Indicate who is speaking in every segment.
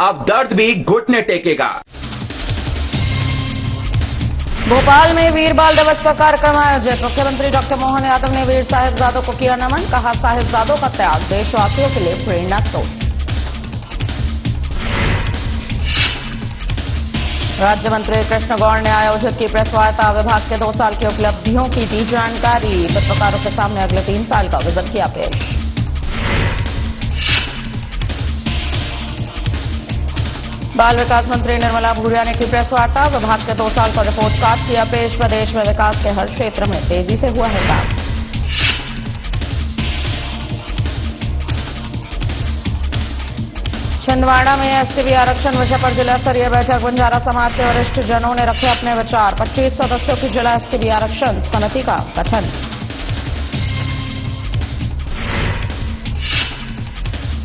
Speaker 1: अब दर्द भी घुटने टेकेगा।
Speaker 2: भोपाल में वीर बाल दिवस का कार्यक्रम आयोजित। मुख्यमंत्री डॉक्टर मोहन यादव ने वीर साहिबजादों को किया नमन। कहा, साहिबजादों का त्याग देशवासियों के लिए प्रेरणा स्रोत। राज्य मंत्री कृष्ण गौड़ ने आयोजित की प्रेस वार्ता। विभाग के 2 साल की उपलब्धियों की दी जानकारी। पत्रकारों के सामने अगले 3 साल का विजन किया पेश। बाल विकास मंत्री निर्मला भूरिया ने की प्रेस वार्ता। विभाग के 2 साल का रिपोर्ट कार्ड किया पेश। प्रदेश में विकास के हर क्षेत्र में तेजी से हुआ है काम। छिंदवाड़ा में एसटीबी आरक्षण विषय पर जिला स्तरीय बैठक। बंजारा समाज के वरिष्ठ जनों ने रखे अपने विचार। 25 सदस्यों की जिला एसटीबी आरक्षण समिति का गठन।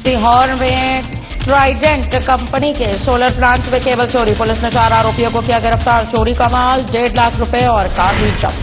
Speaker 2: सीहोर में ट्राइडेंट कंपनी के सोलर प्लांट में केबल चोरी। पुलिस ने 4 आरोपियों को किया गिरफ्तार। चोरी का माल 1.5 लाख रुपए और कार भी जब्त।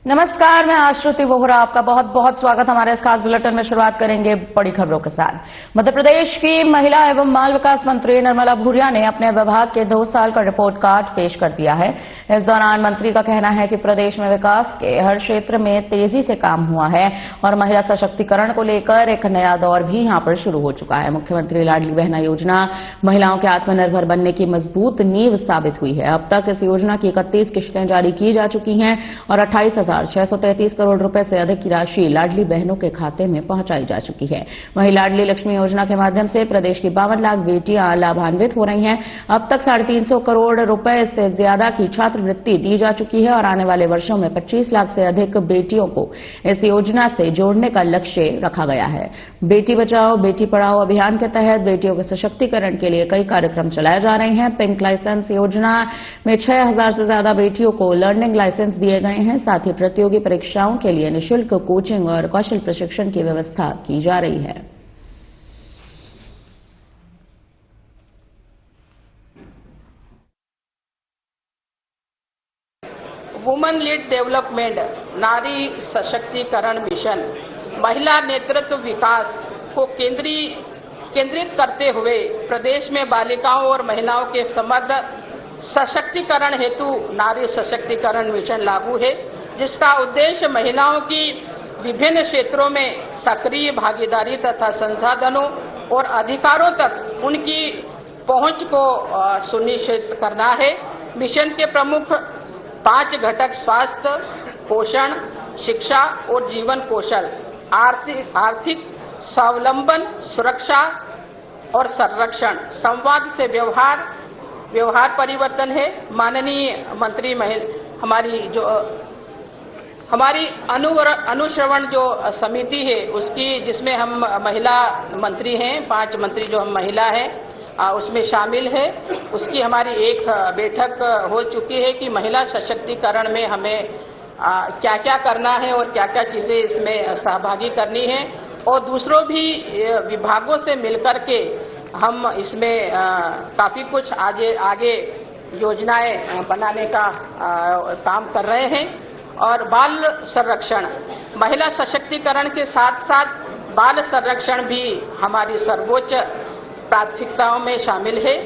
Speaker 2: नमस्कार, मैं आश्रुति वोहरा। आपका बहुत बहुत स्वागत। हमारे इस खास बुलेटिन में शुरुआत करेंगे बड़ी खबरों के साथ। मध्य प्रदेश की महिला एवं बाल विकास मंत्री निर्मला भूरिया ने अपने विभाग के 2 साल का रिपोर्ट कार्ड पेश कर दिया है। इस दौरान मंत्री का कहना है कि प्रदेश में विकास के हर क्षेत्र में तेजी से काम हुआ है और महिला सशक्तिकरण को लेकर एक नया दौर भी यहां पर शुरू हो चुका है। मुख्यमंत्री लाडली बहना योजना महिलाओं के आत्मनिर्भर बनने की मजबूत नींव साबित हुई है। अब तक इस योजना की 31 किश्तें जारी की जा चुकी हैं और 28,633 करोड़ रुपए से अधिक की राशि लाडली बहनों के खाते में पहुंचाई जा चुकी है। वहीं लाडली लक्ष्मी योजना के माध्यम से प्रदेश की 52 लाख बेटियां लाभान्वित हो रही हैं। अब तक 350 करोड़ रुपए से ज्यादा की छात्रवृत्ति दी जा चुकी है और आने वाले वर्षों में 25 लाख से अधिक बेटियों को इस योजना से जोड़ने का लक्ष्य रखा गया है। बेटी बचाओ बेटी पढ़ाओ अभियान के तहत बेटियों के सशक्तिकरण के लिए कई कार्यक्रम चलाए जा रहे हैं। पिंक लाइसेंस योजना में 6,000 से ज्यादा बेटियों को लर्निंग लाइसेंस दिए गए हैं। साथ ही प्रतियोगी परीक्षाओं के लिए निःशुल्क कोचिंग और कौशल प्रशिक्षण की व्यवस्था की जा रही है।
Speaker 3: वुमेन लीड डेवलपमेंट नारी सशक्तिकरण मिशन महिला नेतृत्व विकास को केंद्रित करते हुए प्रदेश में बालिकाओं और महिलाओं के समग्र सशक्तिकरण हेतु नारी सशक्तिकरण मिशन लागू है, जिसका उद्देश्य महिलाओं की विभिन्न क्षेत्रों में सक्रिय भागीदारी तथा संसाधनों और अधिकारों तक उनकी पहुंच को सुनिश्चित करना है। मिशन के प्रमुख 5 घटक स्वास्थ्य, पोषण, शिक्षा और जीवन कौशल, आर्थिक स्वावलंबन, सुरक्षा और संरक्षण, संवाद से व्यवहार परिवर्तन है। माननीय मंत्री हमारी अनुश्रवण जो समिति है उसकी, जिसमें हम महिला मंत्री हैं, 5 मंत्री जो हम महिला हैं उसमें शामिल है, उसकी हमारी एक बैठक हो चुकी है कि महिला सशक्तिकरण में हमें क्या क्या करना है और क्या क्या चीजें इसमें सहभागी करनी है और दूसरों भी विभागों से मिलकर के हम इसमें काफी कुछ आगे योजनाएं बनाने का काम कर रहे हैं। और बाल संरक्षण, महिला सशक्तिकरण के साथ साथ बाल संरक्षण भी हमारी सर्वोच्च प्राथमिकताओं में शामिल है।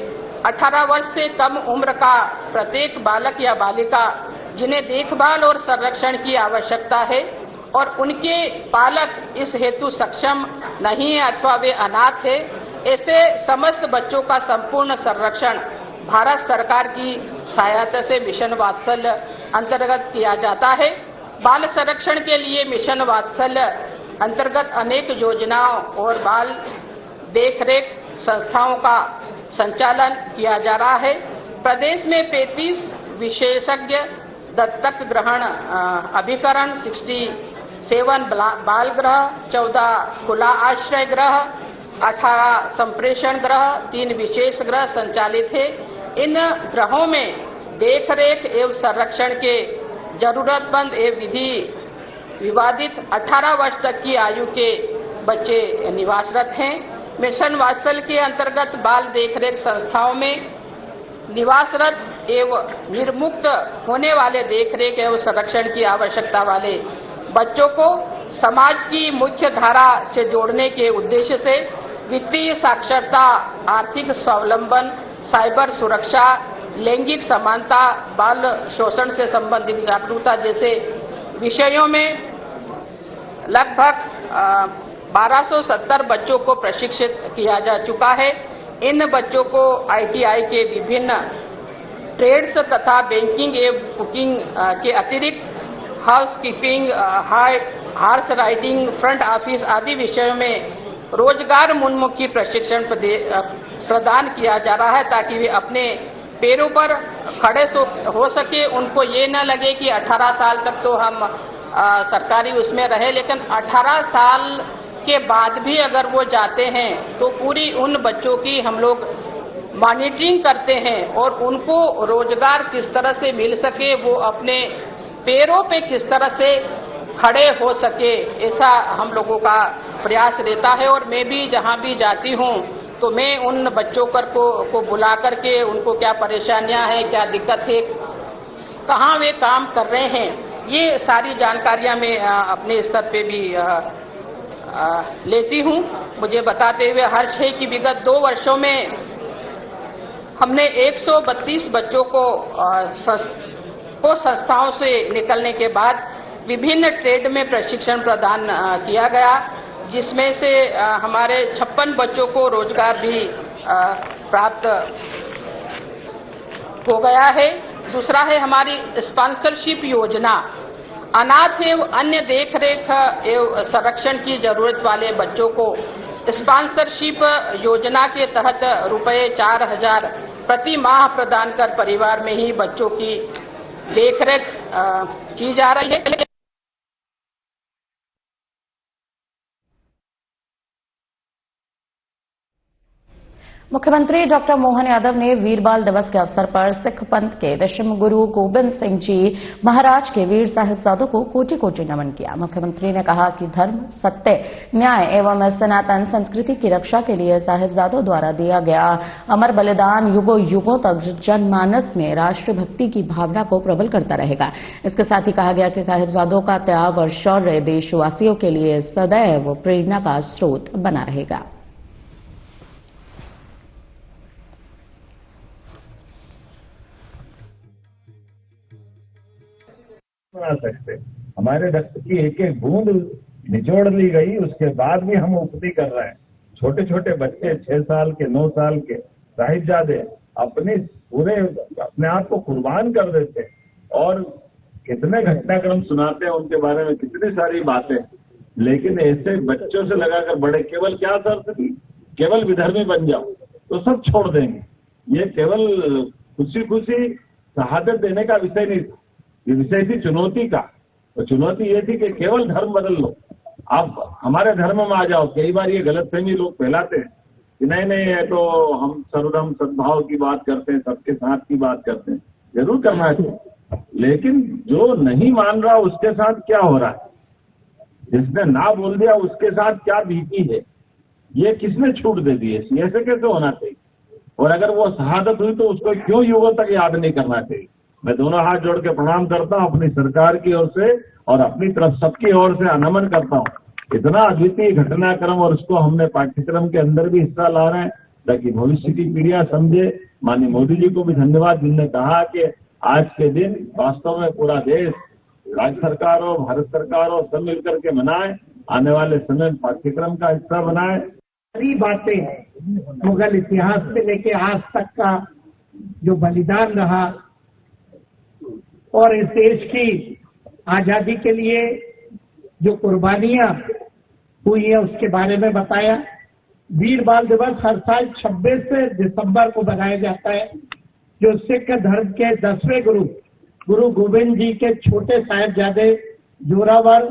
Speaker 3: 18 वर्ष से कम उम्र का प्रत्येक बालक या बालिका जिन्हें देखभाल और संरक्षण की आवश्यकता है और उनके पालक इस हेतु सक्षम नहीं है अथवा वे अनाथ है, ऐसे समस्त बच्चों का संपूर्ण संरक्षण भारत सरकार की सहायता से मिशन वात्सल्य अंतर्गत किया जाता है। बाल संरक्षण के लिए मिशन वात्सल्य अंतर्गत अनेक योजनाओं और बाल देखरेख संस्थाओं का संचालन किया जा रहा है। प्रदेश में 35 विशेषज्ञ दत्तक ग्रहण अभिकरण, 67 बाल गृह, 14 खुला आश्रय गृह, 18 संप्रेषण गृह, 3 विशेष गृह संचालित है। इन गृहों में देखरेख एवं संरक्षण के जरूरतमंद एवं विधि विवादित 18 वर्ष तक की आयु के बच्चे निवासरत हैं। मिशन वात्सल्य के अंतर्गत बाल देखरेख संस्थाओं में निवासरत एवं निर्मुक्त होने वाले देखरेख एवं संरक्षण की आवश्यकता वाले बच्चों को समाज की मुख्य धारा से जोड़ने के उद्देश्य से वित्तीय साक्षरता, आर्थिक स्वावलंबन, साइबर सुरक्षा, लैंगिक समानता, बाल शोषण से संबंधित जागरूकता जैसे विषयों में लगभग 1270 बच्चों को प्रशिक्षित किया जा चुका है। इन बच्चों को ITI के विभिन्न ट्रेड्स तथा बैंकिंग एवं बुकिंग के अतिरिक्त housekeeping, horse riding, front office आदि विषयों में रोजगार उन्मुखी प्रशिक्षण प्रदान किया जा रहा है ताकि वे अपने पैरों पर खड़े हो सके। उनको ये न लगे कि 18 साल तक तो हम सरकारी उसमें रहे, लेकिन 18 साल के बाद भी अगर वो जाते हैं तो पूरी उन बच्चों की हम लोग मॉनिटरिंग करते हैं और उनको रोजगार किस तरह से मिल सके, वो अपने पैरों पे किस तरह से खड़े हो सके, ऐसा हम लोगों का प्रयास रहता है। और मैं भी जहां भी जाती हूं तो मैं उन बच्चों को बुला करके उनको क्या परेशानियां हैं, क्या दिक्कत है, कहां वे काम कर रहे हैं, ये सारी जानकारियां मैं अपने स्तर पे भी लेती हूं। मुझे बताते हुए हर्ष है कि विगत 2 वर्षों में हमने 132 बच्चों को संस्थाओं से निकलने के बाद विभिन्न ट्रेड में प्रशिक्षण प्रदान किया गया, जिसमें से हमारे 56 बच्चों को रोजगार भी प्राप्त हो गया है। दूसरा है हमारी स्पॉन्सरशिप योजना। अनाथ एवं अन्य देखरेख एवं संरक्षण की जरूरत वाले बच्चों को स्पॉन्सरशिप योजना के तहत रुपये 4000 प्रति माह प्रदान कर परिवार में ही बच्चों की देखरेख की जा रही है।
Speaker 2: मुख्यमंत्री डॉक्टर मोहन यादव ने वीर बाल दिवस के अवसर पर सिख पंथ के दशम गुरु गोबिंद सिंह जी महाराज के वीर साहिबजादों को कोटि कोटि नमन किया। मुख्यमंत्री ने कहा कि धर्म, सत्य, न्याय एवं सनातन संस्कृति की रक्षा के लिए साहिबजादों द्वारा दिया गया अमर बलिदान युगों युगों तक जनमानस में राष्ट्रभक्ति की भावना को प्रबल करता रहेगा। इसके साथ ही कहा गया कि साहिबजादों का त्याग और शौर्य देशवासियों के लिए सदैव प्रेरणा का स्रोत बना रहेगा।
Speaker 4: बना सकते, हमारे रक्त की एक एक बूंद निचोड़ ली गई, उसके बाद भी हम उपती कर रहे हैं। छोटे छोटे बच्चे 6 साल के, 9 साल के साहिबजादे अपने आप को कुर्बान कर देते और कितने घटनाक्रम सुनाते हैं उनके बारे में, कितनी सारी बातें। लेकिन ऐसे बच्चों से लगाकर बड़े केवल क्या शर्त थी, केवल विधर्मी बन जाओ तो सब छोड़ देंगे। ये केवल खुशी खुशी शहादत देने का विषय नहीं था, ये विषय थी चुनौती का। तो चुनौती ये थी कि केवल धर्म बदल लो, आप हमारे धर्म में आ जाओ। कई बार ये गलतफहमी लोग फैलाते हैं कि नहीं है तो हम सर्वधर्म सद्भाव की बात करते हैं, सबके साथ की बात करते हैं। जरूर करना चाहिए, लेकिन जो नहीं मान रहा उसके साथ क्या हो रहा है, जिसने ना बोल दिया उसके साथ क्या बीती है, ये किसने छूट दे दी है, ऐसे कैसे होना चाहिए। और अगर वो शहादत हुई तो उसको क्यों युगों तक याद नहीं करना चाहिए। मैं दोनों हाथ जोड़ के प्रणाम करता हूं अपनी सरकार की ओर से और अपनी तरफ सबकी ओर से नमन करता हूं। इतना अद्वितीय घटनाक्रम और उसको हमने पाठ्यक्रम के अंदर भी हिस्सा ला रहे हैं ताकि भविष्य की पीढ़ियां समझे। माननीय मोदी जी को भी धन्यवाद, जिनने कहा कि आज के दिन वास्तव में पूरा देश, राज्य सरकार हो, भारत सरकार हो, सब मिलकर के मनाए, आने वाले समय में पाठ्यक्रम का हिस्सा बनाए।
Speaker 5: सारी बातें हैं मुगल इतिहास से लेके आज तक का जो बलिदान रहा और इस देश की आजादी के लिए जो कुर्बानियां हुई है उसके बारे में बताया। वीर बाल दिवस हर साल 26 दिसंबर को मनाया जाता है, जो सिख धर्म के 10वें गुरु गोबिंद जी के छोटे साहिबजादे जोरावर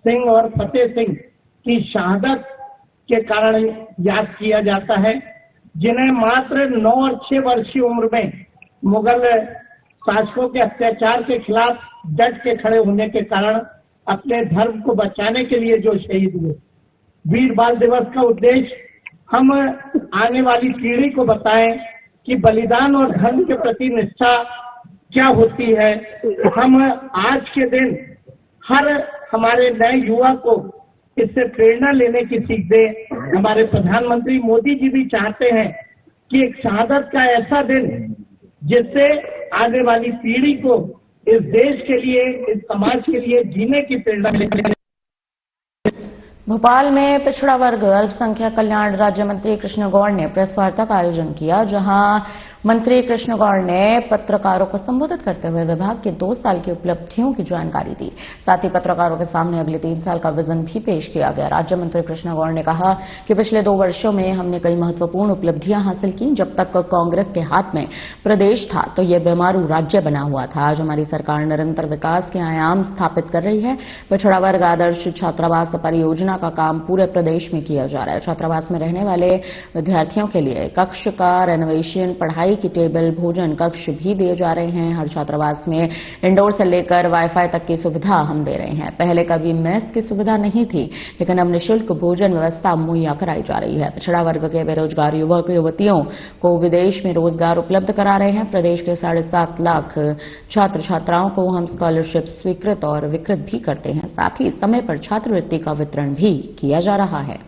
Speaker 5: सिंह और फतेह सिंह की शहादत के कारण याद किया जाता है, जिन्हें मात्र 9 और 6 वर्षीय उम्र में मुगल शासकों के अत्याचार के खिलाफ डट के खड़े होने के कारण अपने धर्म को बचाने के लिए जो शहीद हुए। वीर बाल दिवस का उद्देश्य हम आने वाली पीढ़ी को बताएं कि बलिदान और धर्म के प्रति निष्ठा क्या होती है। हम आज के दिन हमारे नए युवा को इससे प्रेरणा लेने की सीख दे। हमारे प्रधानमंत्री मोदी जी भी चाहते हैं कि एक शहादत का ऐसा दिन जिससे आने वाली पीढ़ी को इस देश के लिए, इस समाज के लिए जीने की प्रेरणा मिले।
Speaker 2: भोपाल में पिछड़ा वर्ग अल्पसंख्यक कल्याण राज्य मंत्री कृष्ण गौड़ ने प्रेस वार्ता का आयोजन किया, जहां मंत्री कृष्ण गौड़ ने पत्रकारों को संबोधित करते हुए विभाग के 2 साल की उपलब्धियों की जानकारी दी। साथ ही पत्रकारों के सामने अगले 3 साल का विजन भी पेश किया गया। राज्य मंत्री कृष्ण गौड़ ने कहा कि पिछले 2 वर्षों में हमने कई महत्वपूर्ण उपलब्धियां हासिल की। जब तक कांग्रेस के हाथ में प्रदेश था तो यह बेमारू राज्य बना हुआ था। आज हमारी सरकार निरंतर विकास के आयाम स्थापित कर रही है। पिछड़ा वर्ग आदर्श छात्रावास परियोजना का काम पूरे प्रदेश में किया जा रहा है। छात्रावास में रहने वाले विद्यार्थियों के लिए कक्ष का रेनोवेशन, पढ़ाई की टेबल, भोजन कक्ष भी दिए जा रहे हैं। हर छात्रावास में इंडोर से लेकर वाईफाई तक की सुविधा हम दे रहे हैं। पहले कभी मेस की सुविधा नहीं थी, लेकिन अब निःशुल्क भोजन व्यवस्था मुहैया कराई जा रही है। पिछड़ा वर्ग के बेरोजगार युवक युवतियों को विदेश में रोजगार उपलब्ध करा रहे हैं। प्रदेश के 7.5 लाख छात्र छात्राओं को हम स्कॉलरशिप स्वीकृत और विकृत भी करते हैं। साथ ही समय पर छात्रवृत्ति का वितरण भी किया जा रहा है।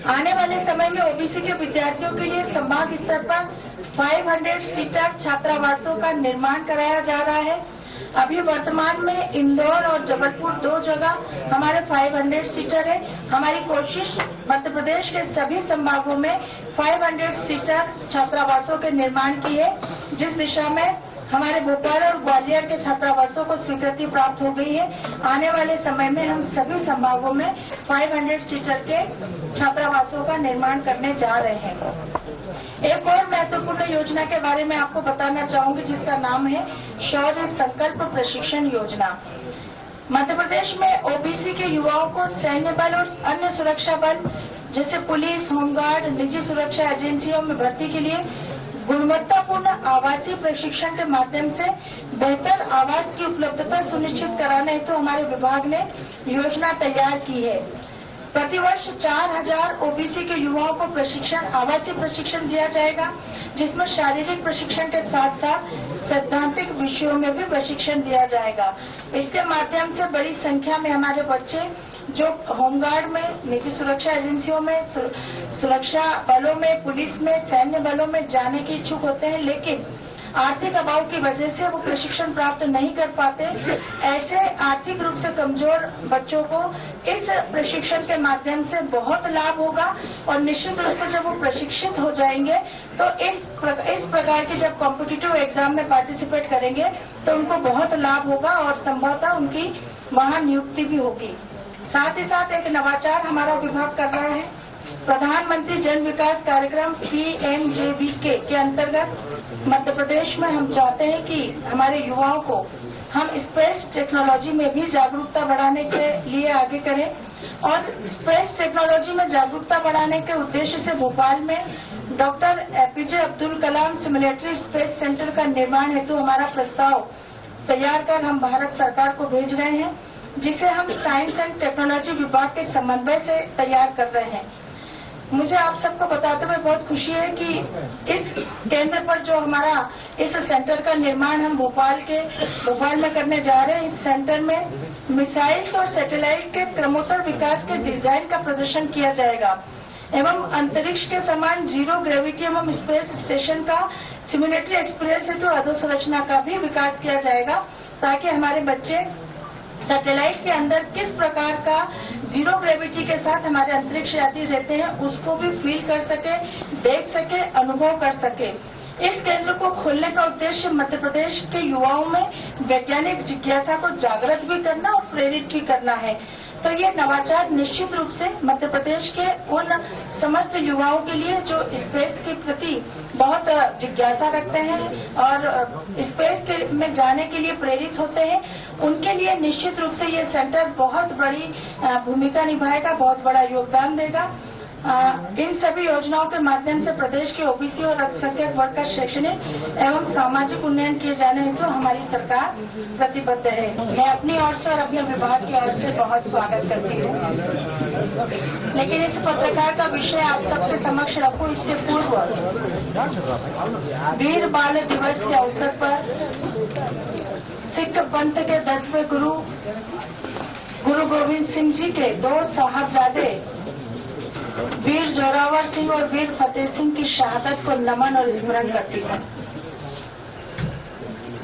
Speaker 6: आने वाले समय में ओबीसी के विद्यार्थियों के लिए संभाग स्तर पर 500 सीटर छात्रावासों का निर्माण कराया जा रहा है। अभी वर्तमान में इंदौर और जबलपुर 2 जगह हमारे 500 सीटर है। हमारी कोशिश मध्य प्रदेश के सभी संभागों में 500 सीटर छात्रावासों के निर्माण की है, जिस दिशा में हमारे भोपाल और ग्वालियर के छात्रावासों को स्वीकृति प्राप्त हो गई है। आने वाले समय में हम सभी संभागों में 500 सीटर के छात्रावासों का निर्माण करने जा रहे हैं। एक और महत्वपूर्ण योजना के बारे में आपको बताना चाहूंगी, जिसका नाम है शौर्य संकल्प प्रशिक्षण योजना। मध्य प्रदेश में ओबीसी के युवाओं को सैन्य बल और अन्य सुरक्षा बल जैसे पुलिस, होमगार्ड, निजी सुरक्षा एजेंसियों में भर्ती के लिए गुणवत्तापूर्ण आवासीय प्रशिक्षण के माध्यम से बेहतर आवास की उपलब्धता सुनिश्चित कराने हेतु हमारे विभाग ने योजना तैयार की है। प्रतिवर्ष 4000 ओबीसी के युवाओं को प्रशिक्षण, आवासीय प्रशिक्षण दिया जाएगा, जिसमें शारीरिक प्रशिक्षण के साथ साथ सैद्धांतिक विषयों में भी प्रशिक्षण दिया जाएगा। इसके माध्यम से बड़ी संख्या में हमारे बच्चे जो होमगार्ड में, निजी सुरक्षा एजेंसियों में, सुरक्षा बलों में, पुलिस में, सैन्य बलों में जाने के इच्छुक होते हैं, लेकिन आर्थिक अभाव की वजह से वो प्रशिक्षण प्राप्त नहीं कर पाते। ऐसे आर्थिक रूप से कमजोर बच्चों को इस प्रशिक्षण के माध्यम से बहुत लाभ होगा और निश्चित रूप से जब वो प्रशिक्षित हो जाएंगे तो इस प्रकार के जब कॉम्पिटिटिव एग्जाम में पार्टिसिपेट करेंगे तो उनको बहुत लाभ होगा और संभवतः उनकी वहां नियुक्ति भी होगी। साथ ही साथ एक नवाचार हमारा विभाग कर रहा है। प्रधानमंत्री जन विकास कार्यक्रम PMJBK के अंतर्गत मध्य प्रदेश में हम चाहते हैं कि हमारे युवाओं को हम स्पेस टेक्नोलॉजी में भी जागरूकता बढ़ाने के लिए आगे करें और स्पेस टेक्नोलॉजी में जागरूकता बढ़ाने के उद्देश्य से भोपाल में doctor APJ Abdul Kalam सिमुलेटरी space centre का निर्माण हेतु हमारा प्रस्ताव तैयार कर हम भारत सरकार को भेज रहे हैं, जिसे हम साइंस एंड टेक्नोलॉजी विभाग के समन्वय से तैयार कर रहे हैं। मुझे आप सबको बताते हुए बहुत खुशी है कि इस केंद्र पर जो हमारा इस सेंटर का निर्माण हम भोपाल में करने जा रहे हैं। इस सेंटर में मिसाइल्स और सैटेलाइट के क्रमोत्तर विकास के डिजाइन का प्रदर्शन किया जाएगा एवं अंतरिक्ष के समान जीरो ग्रेविटी एवं स्पेस स्टेशन का सिमुलेटरी एक्सपीरियंस हेतु अधोसंरचना का भी विकास किया जाएगा, ताकि हमारे बच्चे सैटेलाइट के अंदर किस प्रकार का जीरो ग्रेविटी के साथ हमारे अंतरिक्ष यात्री रहते हैं उसको भी फील कर सके, देख सके, अनुभव कर सके। इस केंद्र को खोलने का उद्देश्य मध्य प्रदेश के युवाओं में वैज्ञानिक जिज्ञासा को जागृत भी करना और प्रेरित भी करना है। तो ये नवाचार निश्चित रूप से मध्य प्रदेश के उन समस्त युवाओं के लिए जो स्पेस के प्रति बहुत जिज्ञासा रखते हैं और स्पेस में जाने के लिए प्रेरित होते हैं, उनके लिए निश्चित रूप से ये सेंटर बहुत बड़ी भूमिका निभाएगा, बहुत बड़ा योगदान देगा। इन सभी योजनाओं के माध्यम से प्रदेश के ओबीसी और अल्पसंख्यक वर्ग का शैक्षणिक एवं सामाजिक उन्नयन किए जाने हेतु हमारी सरकार प्रतिबद्ध है। मैं अपनी ओर से और अपने विभाग की ओर से बहुत स्वागत करती हूँ। लेकिन इस पत्रकार का विषय आप सबके समक्ष रखूं इसके पूर्व वीर बाल दिवस के अवसर पर सिख पंथ के 10वें गुरु गोविंद सिंह जी के 2 साहबजादे वीर जोरावर सिंह और वीर फतेह सिंह की शहादत को नमन और स्मरण करती हूँ,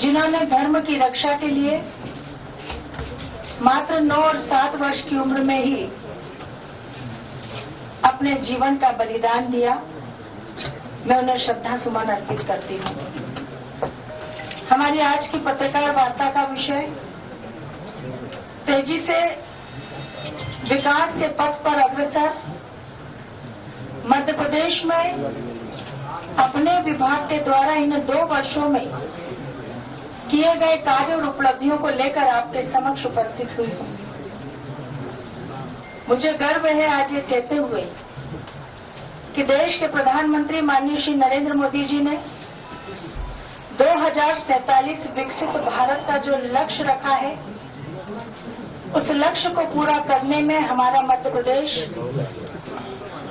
Speaker 6: जिन्होंने धर्म की रक्षा के लिए मात्र 9 और 7 वर्ष की उम्र में ही अपने जीवन का बलिदान दिया। मैं उन्हें श्रद्धा सुमन अर्पित करती हूँ। हमारी आज की पत्रकार वार्ता का विषय तेजी से विकास के पथ पर अग्रसर मध्य प्रदेश में अपने विभाग के द्वारा इन 2 वर्षों में किए गए कार्य और उपलब्धियों को लेकर आपके समक्ष उपस्थित हुई हूं। मुझे गर्व है आज ये कहते हुए कि देश के प्रधानमंत्री माननीय श्री नरेंद्र मोदी जी ने 2047 विकसित भारत का जो लक्ष्य रखा है, उस लक्ष्य को पूरा करने में हमारा मध्य प्रदेश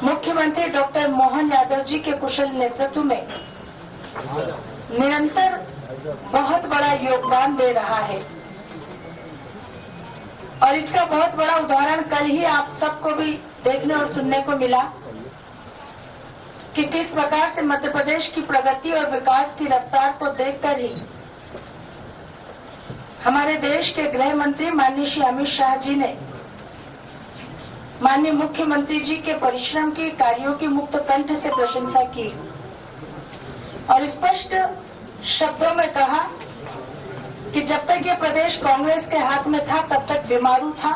Speaker 6: मुख्यमंत्री डॉक्टर मोहन यादव जी के कुशल नेतृत्व में निरंतर बहुत बड़ा योगदान दे रहा है। और इसका बहुत बड़ा उदाहरण कल ही आप सबको भी देखने और सुनने को मिला कि किस प्रकार से मध्य प्रदेश की प्रगति और विकास की रफ्तार को देखकर ही हमारे देश के गृह मंत्री माननीय श्री अमित शाह जी ने माननीय मुख्यमंत्री जी के परिश्रम की कार्यों की मुक्त कंठ से प्रशंसा की और स्पष्ट शब्दों में कहा कि जब तक ये प्रदेश कांग्रेस के हाथ में था तब तक बीमारू था।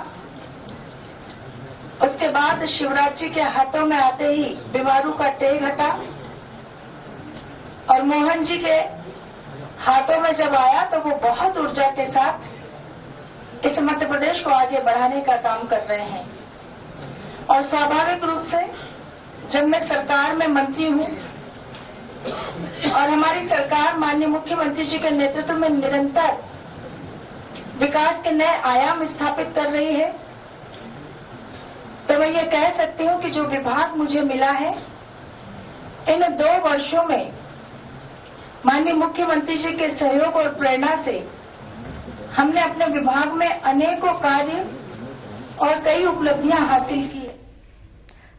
Speaker 6: उसके बाद शिवराज जी के हाथों में आते ही बीमारू का टेग हटा और मोहन जी के हाथों में जब आया तो वो बहुत ऊर्जा के साथ इस मध्य प्रदेश को आगे बढ़ाने का काम कर रहे हैं। और स्वाभाविक रूप से जब मैं सरकार में मंत्री हूं और हमारी सरकार माननीय मुख्यमंत्री जी के नेतृत्व में निरंतर विकास के नए आयाम स्थापित कर रही है, तो मैं ये कह सकती हूं कि जो विभाग मुझे मिला है, इन 2 वर्षों में माननीय मुख्यमंत्री जी के सहयोग और प्रेरणा से हमने अपने विभाग में अनेकों कार्य और कई उपलब्धियां हासिल की है।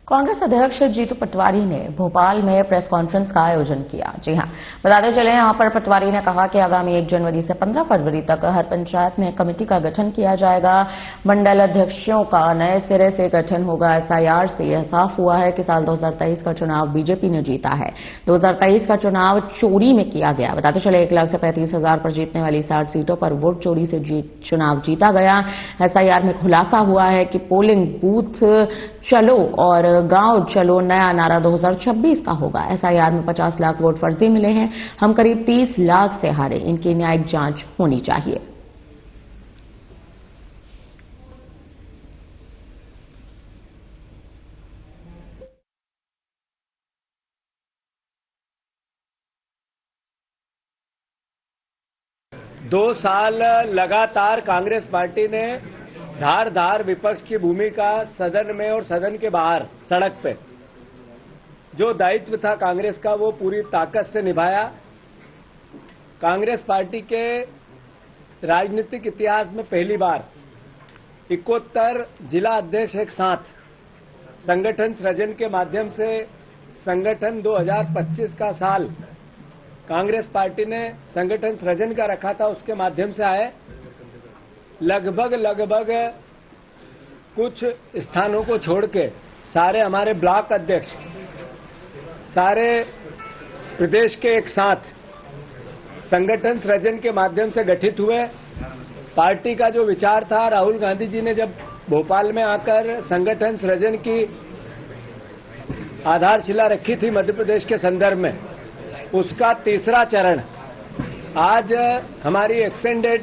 Speaker 2: कांग्रेस अध्यक्ष जीतू पटवारी ने भोपाल में प्रेस कॉन्फ्रेंस का आयोजन किया। जी हां, बताते चले यहां पर पटवारी ने कहा कि आगामी 1 जनवरी से 15 फरवरी तक हर पंचायत में कमेटी का गठन किया जाएगा। मंडल अध्यक्षों का नए सिरे से गठन होगा। एसआईआर से यह साफ हुआ है कि साल 2023 का चुनाव बीजेपी ने जीता है। 2023 का चुनाव चोरी में किया गया। बताते चले 1,35,000 पर जीतने वाली 60 सीटों पर वोट चोरी से चुनाव जीता गया। एसआईआर में खुलासा हुआ है कि पोलिंग बूथ चलो और गांव चलो नया नारा 2026 का होगा। एसआईआर में 50 लाख वोट फर्जी मिले हैं। हम करीब 30 लाख से हारे। इनकी न्यायिक जांच होनी चाहिए।
Speaker 7: दो साल लगातार कांग्रेस पार्टी ने धारदार विपक्ष की भूमिका सदन में और सदन के बाहर सड़क पे जो दायित्व था कांग्रेस का वो पूरी ताकत से निभाया। कांग्रेस पार्टी के राजनीतिक इतिहास में पहली बार 71 जिला अध्यक्ष एक साथ संगठन सृजन के माध्यम से संगठन 2025 का साल कांग्रेस पार्टी ने संगठन सृजन का रखा था, उसके माध्यम से आए। लगभग कुछ स्थानों को छोड़ के सारे हमारे ब्लॉक अध्यक्ष सारे प्रदेश के एक साथ संगठन सृजन के माध्यम से गठित हुए। पार्टी का जो विचार था, राहुल गांधी जी ने जब भोपाल में आकर संगठन सृजन की आधारशिला रखी थी मध्य प्रदेश के संदर्भ में, उसका तीसरा चरण आज हमारी एक्सटेंडेड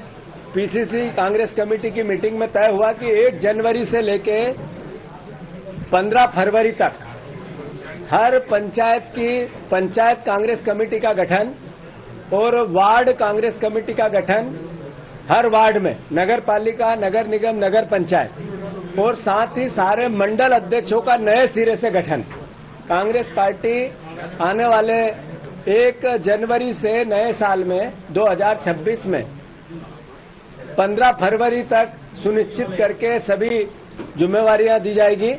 Speaker 7: पीसीसी कांग्रेस कमेटी की मीटिंग में तय हुआ कि 1 जनवरी से लेके 15 फरवरी तक हर पंचायत कांग्रेस कमेटी का गठन और वार्ड कांग्रेस कमेटी का गठन, हर वार्ड में नगर पालिका, नगर निगम, नगर पंचायत और साथ ही सारे मंडल अध्यक्षों का नए सिरे से गठन। कांग्रेस पार्टी आने वाले 1 जनवरी से नए साल में 2026 में 15 फरवरी तक सुनिश्चित करके सभी जिम्मेवारियां दी जाएगी।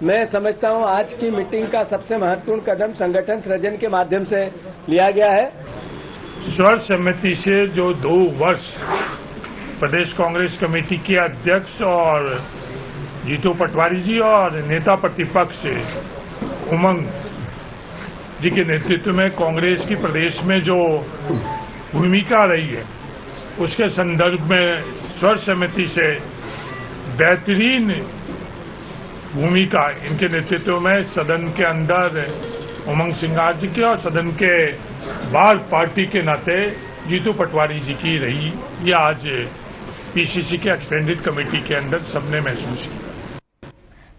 Speaker 7: मैं समझता हूं आज की मीटिंग का सबसे महत्वपूर्ण कदम संगठन सृजन के माध्यम से लिया गया है।
Speaker 8: स्वर समिति से जो 2 वर्ष प्रदेश कांग्रेस कमेटी के अध्यक्ष और जीतू पटवारी जी और नेता प्रतिपक्ष उमंग जी के नेतृत्व में कांग्रेस की प्रदेश में जो भूमिका रही है उसके संदर्भ में स्वर समिति से बेहतरीन भूमिका इनके नेतृत्व में सदन के अंदर उमंग सिंघार जी की और सदन के बाहर पार्टी के नाते जीतू पटवारी जी की रही। ये आज पीसीसी के एक्सटेंडेड कमेटी के अंदर सबने महसूस किया।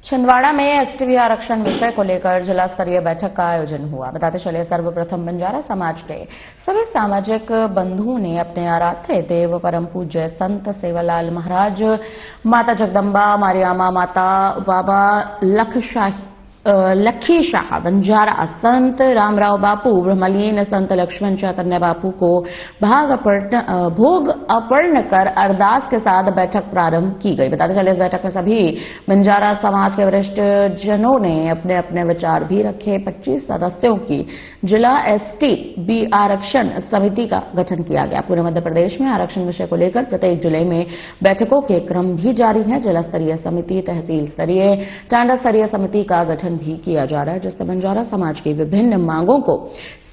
Speaker 2: छिंदवाड़ा में एसटी आरक्षण विषय को लेकर जिला स्तरीय बैठक का आयोजन हुआ। बताते चले सर्वप्रथम बंजारा समाज के सभी सामाजिक बंधुओं ने अपने आराध्य देव परम पूज्य संत सेवालाल महाराज, माता जगदम्बा, मारियामा माता, बाबा लखी शाह बंजारा, संत रामराव बापू, ब्रह्मलीन संत लक्ष्मण चैतन्य बापू को भोग अर्पण कर अरदास के साथ बैठक प्रारंभ की गई। बताते चले इस बैठक में सभी बंजारा समाज के वरिष्ठ जनों ने अपने अपने विचार भी रखे। 25 सदस्यों की जिला एसटी बी आरक्षण समिति का गठन किया गया। पूरे मध्य प्रदेश में आरक्षण विषय को लेकर प्रत्येक जिले में बैठकों के क्रम भी जारी है। जिला स्तरीय समिति, तहसील स्तरीय, टांडा स्तरीय समिति का गठन भी किया जा रहा है, जिससे बंजारा समाज की विभिन्न मांगों को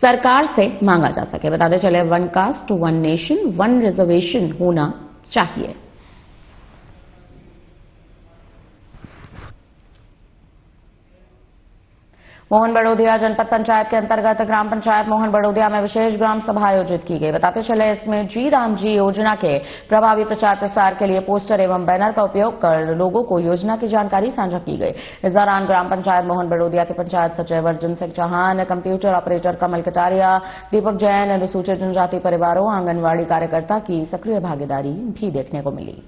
Speaker 2: सरकार से मांगा जा सके। बताते चले 1 कास्ट 1 नेशन 1 रिजर्वेशन होना चाहिए। मोहन बड़ोदिया जनपद पंचायत के अंतर्गत ग्राम पंचायत मोहन बड़ोदिया में विशेष ग्राम सभा आयोजित की गई। बताते चले इसमें जी राम जी योजना के प्रभावी प्रचार प्रसार के लिए पोस्टर एवं बैनर का उपयोग कर लोगों को योजना की जानकारी साझा की गई। इस दौरान ग्राम पंचायत मोहन बड़ोदिया के पंचायत सचिव अर्जुन सिंह चौहान, कंप्यूटर ऑपरेटर कमल कटारिया, दीपक जैन, अनुसूचित जनजाति परिवारों, आंगनबाड़ी कार्यकर्ता की सक्रिय भागीदारी भी देखने को मिली।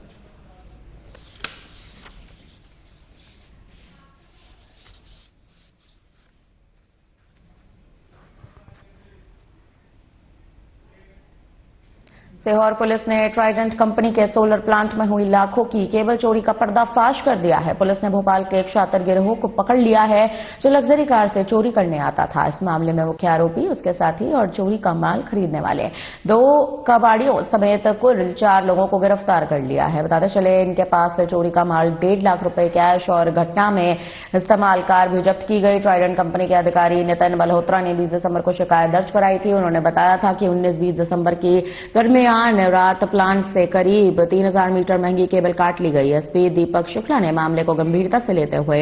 Speaker 2: सीहोर पुलिस ने ट्राइडेंट कंपनी के सोलर प्लांट में हुई लाखों की केबल चोरी का पर्दाफाश कर दिया है। पुलिस ने भोपाल के एक शातिर गिरोह को पकड़ लिया है जो लग्जरी कार से चोरी करने आता था। इस मामले में मुख्य आरोपी, उसके साथी और चोरी का माल खरीदने वाले 2 कबाड़ियों समेत कुल 4 लोगों को गिरफ्तार कर लिया है। बताते चले इनके पास से चोरी का माल 1.5 लाख रुपए कैश और घटना में इस्तेमाल कार भी जब्त की गई। ट्राइडेंट कंपनी के अधिकारी नितिन मल्होत्रा ने 20 दिसंबर को शिकायत दर्ज कराई थी। उन्होंने बताया था कि 19-20 दिसंबर की दरमियान रात प्लांट से करीब 3000 मीटर महंगी केबल काट ली गई। एसपी दीपक शुक्ला ने मामले को गंभीरता से लेते हुए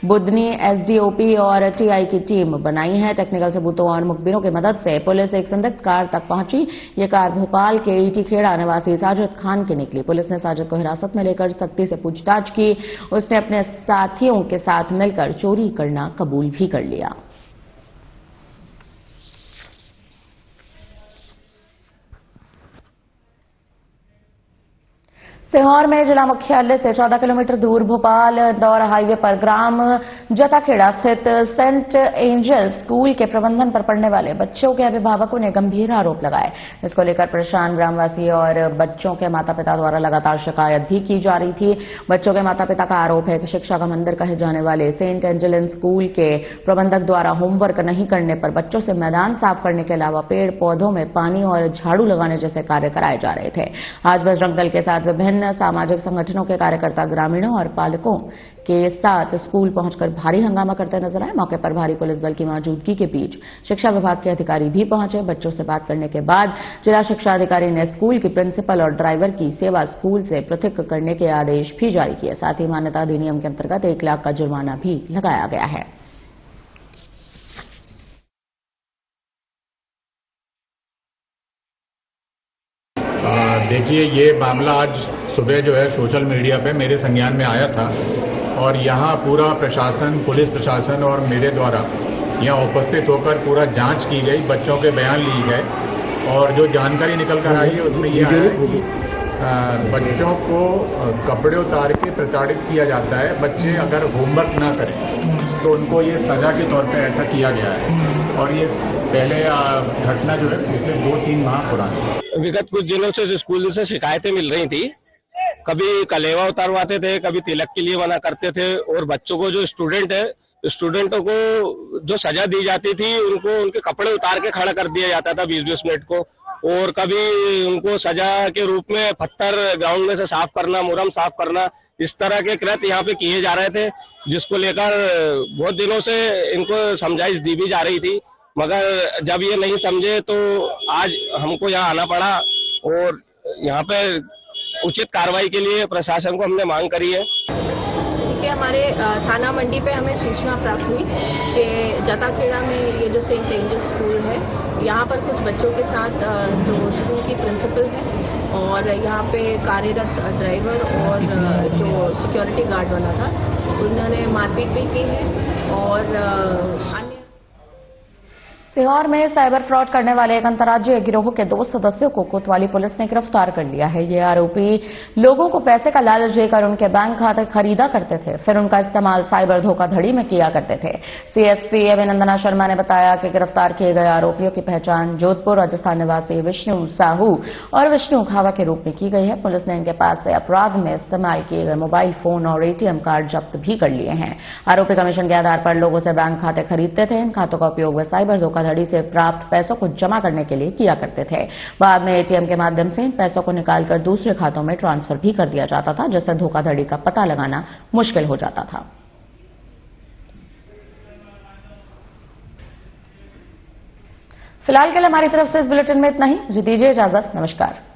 Speaker 2: बुधनी एसडीओपी और टीआई की टीम बनाई है। टेक्निकल सबूतों और मुखबिरों की मदद से पुलिस एक संदिग्ध कार तक पहुंची। ये कार भोपाल के ईटी खेड़ा निवासी साजिद खान की निकली। पुलिस ने साजिद को हिरासत में लेकर सख्ती से पूछताछ की। उसने अपने साथियों के साथ मिलकर चोरी करना कबूल भी कर लिया। सीहोर में जिला मुख्यालय से 14 किलोमीटर दूर भोपाल इंदौर हाईवे पर ग्राम जताखेड़ा स्थित सेंट एंजल स्कूल के प्रबंधन पर पढ़ने वाले बच्चों के अभिभावकों ने गंभीर आरोप लगाए। इसको लेकर परेशान ग्रामवासी और बच्चों के माता पिता द्वारा लगातार शिकायत भी की जा रही थी। बच्चों के माता पिता का आरोप है कि शिक्षा का मंदिर कहे जाने वाले सेंट एंजल स्कूल के प्रबंधक द्वारा होमवर्क नहीं करने पर बच्चों से मैदान साफ करने के अलावा पेड़ पौधों में पानी और झाड़ू लगाने जैसे कार्य कराए जा रहे थे। आज बजरंग दल के साथ विभिन्न सामाजिक संगठनों के कार्यकर्ता ग्रामीणों और पालकों के साथ स्कूल पहुंचकर भारी हंगामा करते नजर आए। मौके पर भारी पुलिस बल की मौजूदगी के बीच शिक्षा विभाग के अधिकारी भी पहुंचे। बच्चों से बात करने के बाद जिला शिक्षा अधिकारी ने स्कूल की प्रिंसिपल और ड्राइवर की सेवा स्कूल से पृथक करने के आदेश भी जारी किए। साथ ही मान्यता अधिनियम के अंतर्गत 1 लाख का जुर्माना भी लगाया गया है।
Speaker 9: देखिए, ये मामला आज सुबह जो है सोशल मीडिया पे मेरे संज्ञान में आया था और यहाँ पूरा प्रशासन, पुलिस प्रशासन और मेरे द्वारा यहाँ उपस्थित होकर पूरा जांच की गई, बच्चों के बयान लिए गए और जो जानकारी निकल कर आई है उसमें यह आया कि बच्चों को कपड़े उतार के प्रताड़ित किया जाता है। बच्चे अगर होमवर्क ना करें तो उनको ये सजा के तौर पे ऐसा किया गया है और ये पहले घटना जो है पिछले 2-3 माह पुरानी।
Speaker 10: विगत कुछ दिनों से स्कूल से शिकायतें मिल रही थी, कभी कलेवा उतारवाते थे, कभी तिलक के लिए मना करते थे और बच्चों को जो स्टूडेंटों को जो सजा दी जाती थी उनको उनके कपड़े उतार के खड़ा कर दिया जाता था 20-20 मिनट को, और कभी उनको सजा के रूप में पत्थर ग्राउंड में से साफ करना, मुरम साफ करना, इस तरह के कृत्य यहाँ पे किए जा रहे थे, जिसको लेकर बहुत दिनों से इनको समझाइश दी भी जा रही थी, मगर जब ये नहीं समझे तो आज हमको यहाँ आना पड़ा और यहाँ पे उचित कार्रवाई के लिए प्रशासन को हमने मांग करी है।
Speaker 11: कि हमारे थाना मंडी पे हमें सूचना प्राप्त हुई कि जताखेड़ा में ये जो सेंट एंजल स्कूल है, यहाँ पर कुछ बच्चों के साथ जो स्कूल की प्रिंसिपल है और यहाँ पे कार्यरत ड्राइवर और जो सिक्योरिटी गार्ड वाला था, उन्होंने मारपीट भी की है और अन्य
Speaker 2: सीहोर में साइबर फ्रॉड करने वाले एक अंतर्राज्यीय गिरोह के 2 सदस्यों को कोतवाली पुलिस ने गिरफ्तार कर लिया है। ये आरोपी लोगों को पैसे का लालच देकर उनके बैंक खाते खरीदा करते थे, फिर उनका इस्तेमाल साइबर धोखाधड़ी में किया करते थे। सीएसपी अभिनंदना शर्मा ने बताया कि गिरफ्तार किए गए आरोपियों की पहचान जोधपुर राजस्थान निवासी विष्णु साहू और विष्णु खावा के रूप में की गई है। पुलिस ने इनके पास से अपराध में इस्तेमाल किए गए मोबाइल फोन और एटीएम कार्ड जब्त भी कर लिए हैं। आरोपी कमीशन के आधार पर लोगों से बैंक खाते खरीदते थे। इन खातों का उपयोग वे साइबर धोखाधड़ी से प्राप्त पैसों को जमा करने के लिए किया करते थे। बाद में एटीएम के माध्यम से इन पैसों को निकालकर दूसरे खातों में ट्रांसफर भी कर दिया जाता था, जिससे धोखाधड़ी का पता लगाना मुश्किल हो जाता था। फिलहाल के लिए हमारी तरफ से इस बुलेटिन में इतना ही। जी दीजिए इजाजत। नमस्कार।